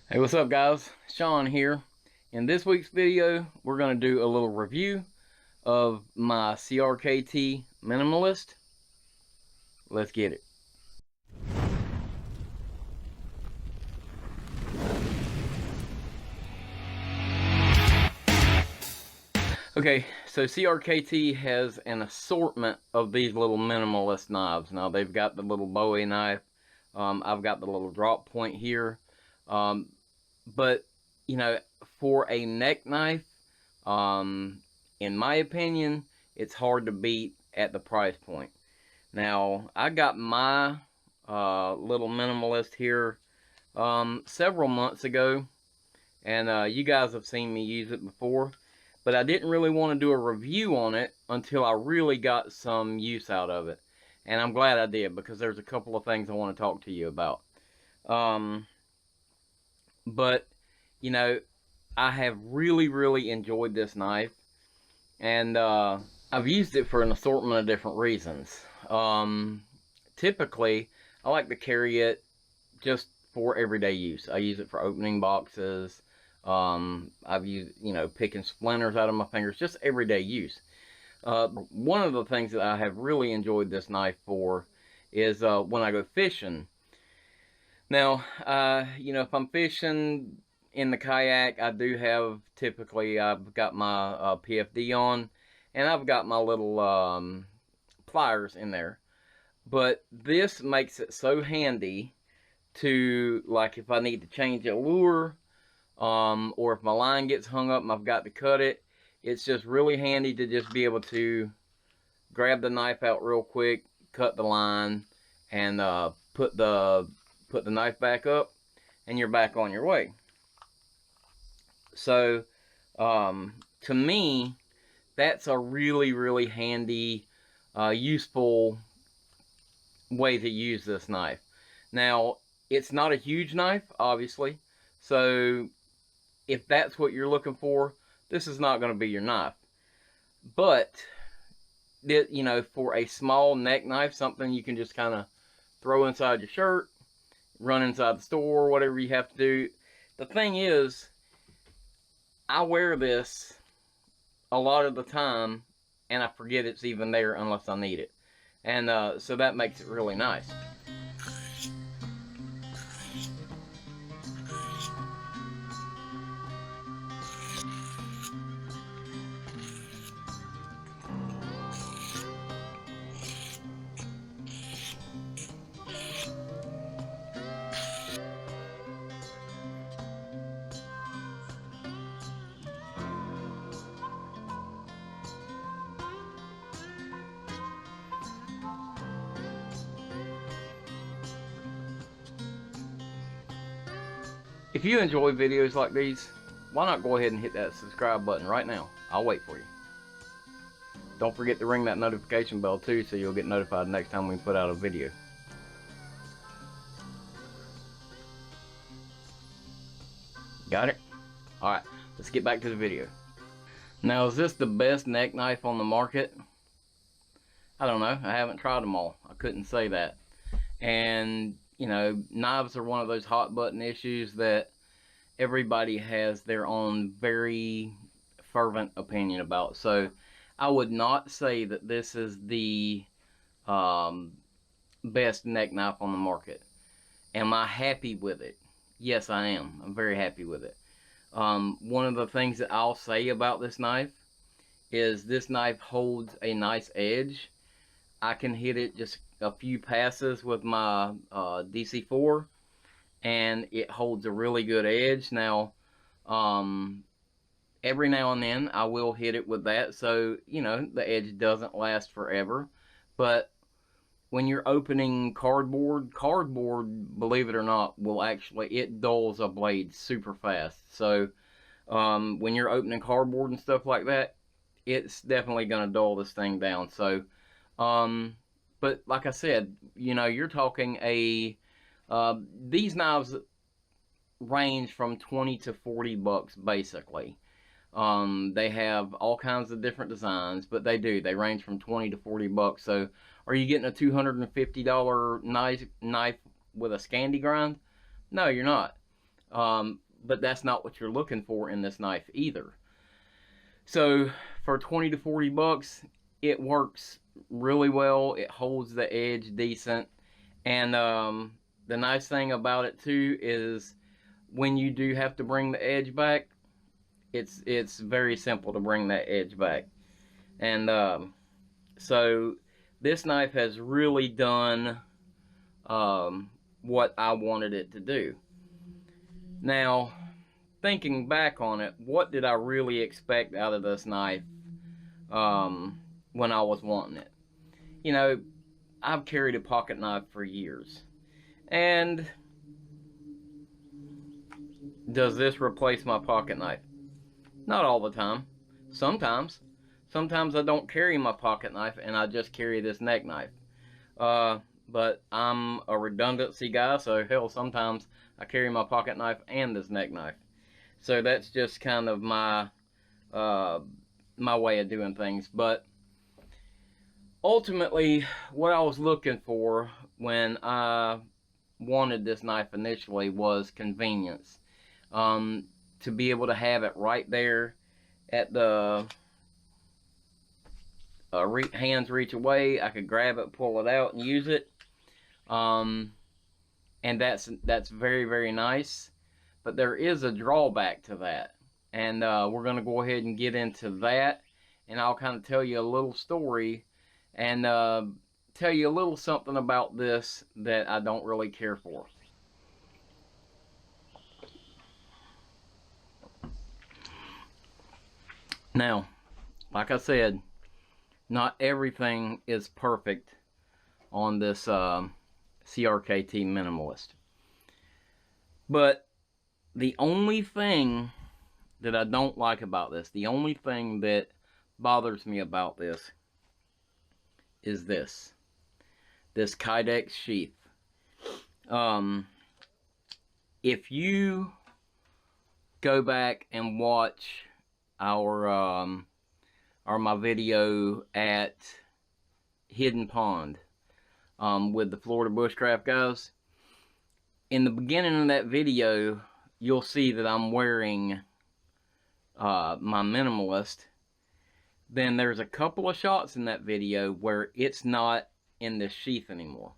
Hey, what's up guys? Sean here. In this week's video, we're going to do a little review of my CRKT Minimalist. Let's get it. Okay, so CRKT has an assortment of these little minimalist knives. Now they've got the little Bowie knife. I've got the little drop point here. But, you know, for a neck knife, in my opinion, it's hard to beat at the price point. Now, I got my little minimalist here several months ago, and you guys have seen me use it before, but I didn't really want to do a review on it until I really got some use out of it. And I'm glad I did, because there's a couple of things I want to talk to you about. But, you know, I have really enjoyed this knife, and I've used it for an assortment of different reasons. Typically, I like to carry it just for everyday use. I use it for opening boxes. I've used, you know, picking splinters out of my fingers, just everyday use. One of the things that I have really enjoyed this knife for is when I go fishing. Now, you know, if I'm fishing in the kayak, I do have, typically, I've got my PFD on, and I've got my little pliers in there. But this makes it so handy to, like, if I need to change a lure, or if my line gets hung up and I've got to cut it, it's just really handy to just be able to grab the knife out real quick, cut the line, and put the knife back up, and you're back on your way. So, to me, that's a really handy, useful way to use this knife. Now, it's not a huge knife, obviously, so if that's what you're looking for, this is not going to be your knife. But, you know, for a small neck knife, something you can just kind of throw inside your shirt, run inside the store, whatever you have to do. The thing is, I wear this a lot of the time, and I forget it's even there unless I need it. And so that makes it really nice. If you enjoy videos like these, why not go ahead and hit that subscribe button right now? I'll wait for you. Don't forget to ring that notification bell too, so you'll get notified next time we put out a video. Got it? Alright, let's get back to the video. Now, is this the best neck knife on the market? I don't know. I haven't tried them all. I couldn't say that. And, you know, knives are one of those hot button issues that everybody has their own very fervent opinion about. So I would not say that this is the best neck knife on the market. Am I happy with it? Yes, I am. I'm very happy with it. One of the things that I'll say about this knife is this knife holds a nice edge. I can hit it just a few passes with my DC4, and it holds a really good edge. Now, every now and then I will hit it with that, so, you know, the edge doesn't last forever. But when you're opening cardboard, believe it or not, will actually, it dulls a blade super fast. So when you're opening cardboard and stuff like that, it's definitely going to dull this thing down. So but like I said, you know, you're talking these knives range from 20 to 40 bucks basically. They have all kinds of different designs, but they range from 20 to 40 bucks. So are you getting a $250 knife with a Scandi grind? No, you're not. But that's not what you're looking for in this knife either. So for 20 to 40 bucks, it works really well. It holds the edge decent. And the nice thing about it too is when you do have to bring the edge back, it's very simple to bring that edge back. And so this knife has really done what I wanted it to do. Now, thinking back on it, what did I really expect out of this knife when I was wanting it? You know, I've carried a pocket knife for years. And does this replace my pocket knife? Not all the time. Sometimes. Sometimes I don't carry my pocket knife and I just carry this neck knife. But I'm a redundancy guy, so hell, sometimes I carry my pocket knife and this neck knife. So that's just kind of my my way of doing things. But ultimately, what I was looking for when I wanted this knife initially was convenience. To be able to have it right there at the hands reach away. I could grab it, pull it out, and use it. And that's very, very nice. But there is a drawback to that. And we're going to go ahead and get into that. And I'll kind of tell you a little story and tell you a little something about this that I don't really care for. Now, like I said, not everything is perfect on this CRKT Minimalist. But the only thing that I don't like about this, the only thing that bothers me about this is this Kydex sheath. If you go back and watch my video at Hidden Pond with the Florida Bushcraft guys, in the beginning of that video, you'll see that I'm wearing my Minimalist. Then there's a couple of shots in that video where it's not in this sheath anymore.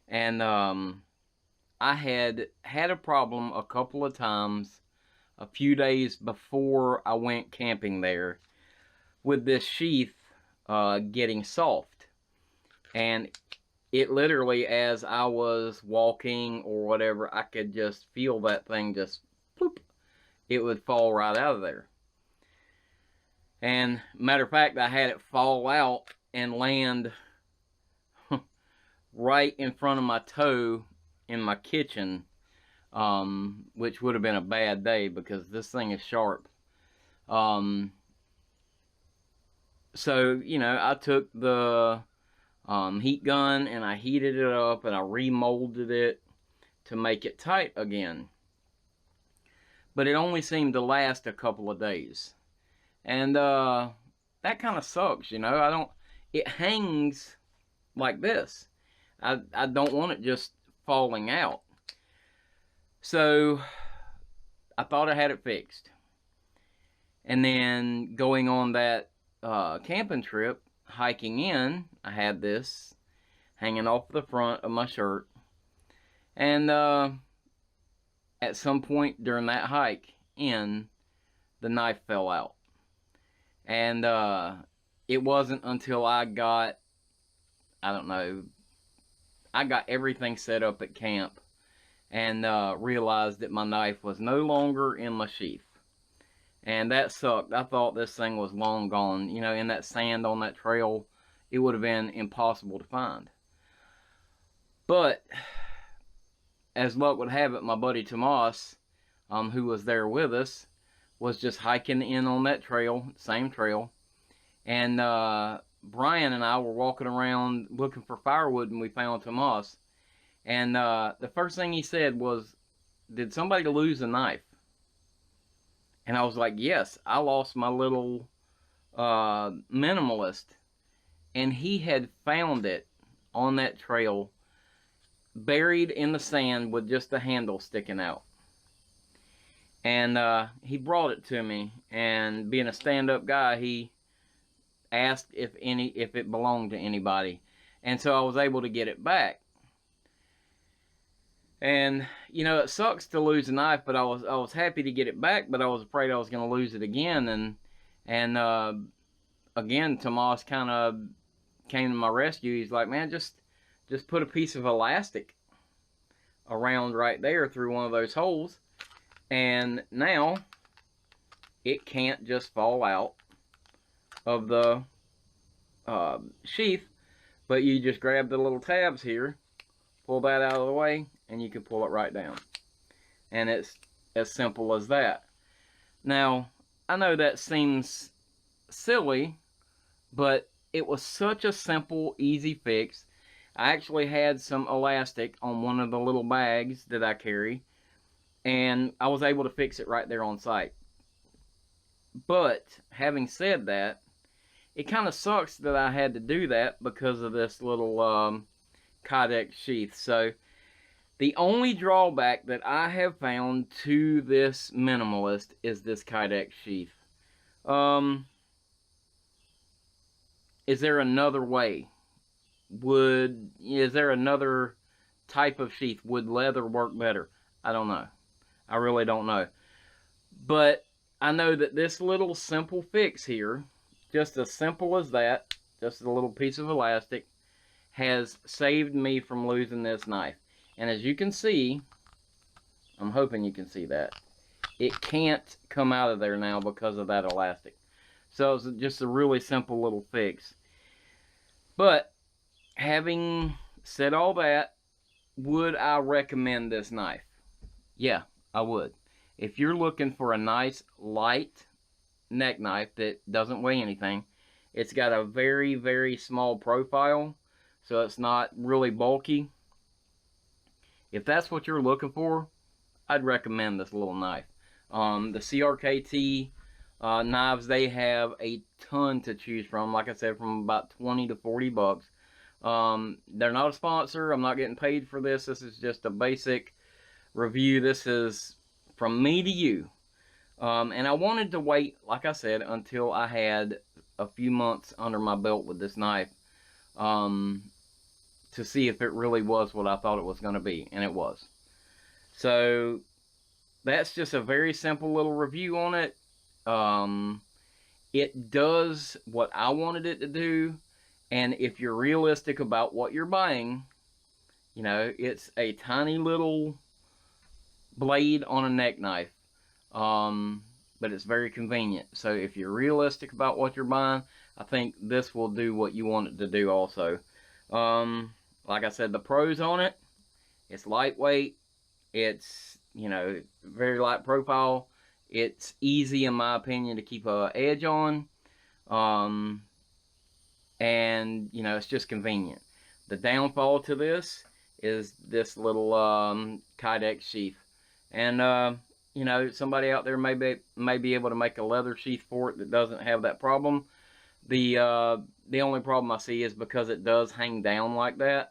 And I had a problem a couple of times a few days before I went camping there with this sheath getting soft. And it literally, as I was walking or whatever, I could just feel that thing just bloop, it would fall right out of there. And matter of fact, I had it fall out and land right in front of my toe in my kitchen, which would have been a bad day because this thing is sharp. So, you know, I took the heat gun and I heated it up and I remolded it to make it tight again. But it only seemed to last a couple of days. And that kind of sucks, you know. It hangs like this. I don't want it just falling out. So I thought I had it fixed. And then going on that camping trip, hiking in, I had this hanging off the front of my shirt. And at some point during that hike in, the knife fell out. And it wasn't until I got, I don't know, I got everything set up at camp and realized that my knife was no longer in my sheath. And that sucked. I thought this thing was long gone. You know, in that sand on that trail, it would have been impossible to find. But as luck would have it, my buddy Tomas, who was there with us, was just hiking in on that trail, same trail. And Brian and I were walking around looking for firewood, and we found Tomas. And the first thing he said was, "Did somebody lose a knife?" And I was like, "Yes, I lost my little Minimalist." And he had found it on that trail, buried in the sand with just the handle sticking out. And he brought it to me, and being a stand-up guy, he asked if it belonged to anybody, and so I was able to get it back. And you know, it sucks to lose a knife, but I was happy to get it back, but I was afraid I was going to lose it again. And again, Tomas kind of came to my rescue. He's like, man, just put a piece of elastic around right there through one of those holes, and now it can't just fall out of the sheath, but you just grab the little tabs here, pull that out of the way, and you can pull it right down. And it's as simple as that. Now, I know that seems silly, but it was such a simple, easy fix. I actually had some elastic on one of the little bags that I carry, and I was able to fix it right there on site. But having said that, it kind of sucks that I had to do that because of this little Kydex sheath. So the only drawback that I have found to this Minimalist is this Kydex sheath. Is there another way? Is there another type of sheath? Would leather work better? I don't know. I really don't know. But I know that this little simple fix here, just as simple as that, just a little piece of elastic, has saved me from losing this knife. And as you can see, I'm hoping you can see that, it can't come out of there now because of that elastic. So it's just a really simple little fix. But having said all that, would I recommend this knife? Yeah, I would. If you're looking for a nice light neck knife that doesn't weigh anything, it's got a very, very small profile, so it's not really bulky. If that's what you're looking for, I'd recommend this little knife. The CRKT knives, they have a ton to choose from. Like I said, from about 20 to 40 bucks. They're not a sponsor. I'm not getting paid for this. This is just a basic review. This is from me to you. And I wanted to wait, like I said, until I had a few months under my belt with this knife to see if it really was what I thought it was going to be, and it was. So that's just a very simple little review on it. It does what I wanted it to do, and if you're realistic about what you're buying, you know, it's a tiny little blade on a neck knife, but it's very convenient. So if you're realistic about what you're buying, I think this will do what you want it to do also. Like I said, the pros on it, it's lightweight, it's, you know, very light profile, it's easy in my opinion to keep an edge on, and you know, it's just convenient. The downfall to this is this little Kydex sheath, and you know, somebody out there may be able to make a leather sheath for it that doesn't have that problem. The only problem I see is because it does hang down like that.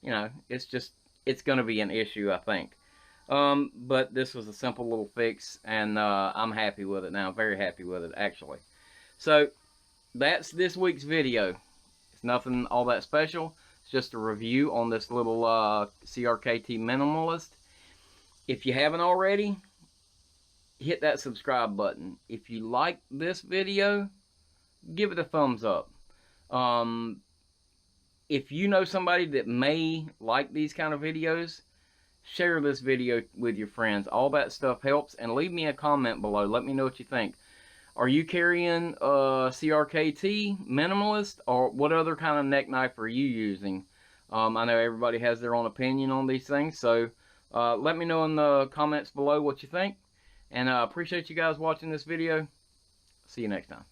You know, it's going to be an issue, I think. But this was a simple little fix, and I'm happy with it now. Very happy with it, actually. So that's this week's video. It's nothing all that special. It's just a review on this little CRKT Minimalist. If you haven't already, hit that subscribe button. If you like this video, give it a thumbs up. If you know somebody that may like these kind of videos, share this video with your friends. All that stuff helps, and leave me a comment below. Let me know what you think. Are you carrying a CRKT Minimalist, or what other kind of neck knife are you using? I know everybody has their own opinion on these things, so let me know in the comments below what you think. And I appreciate you guys watching this video. See you next time.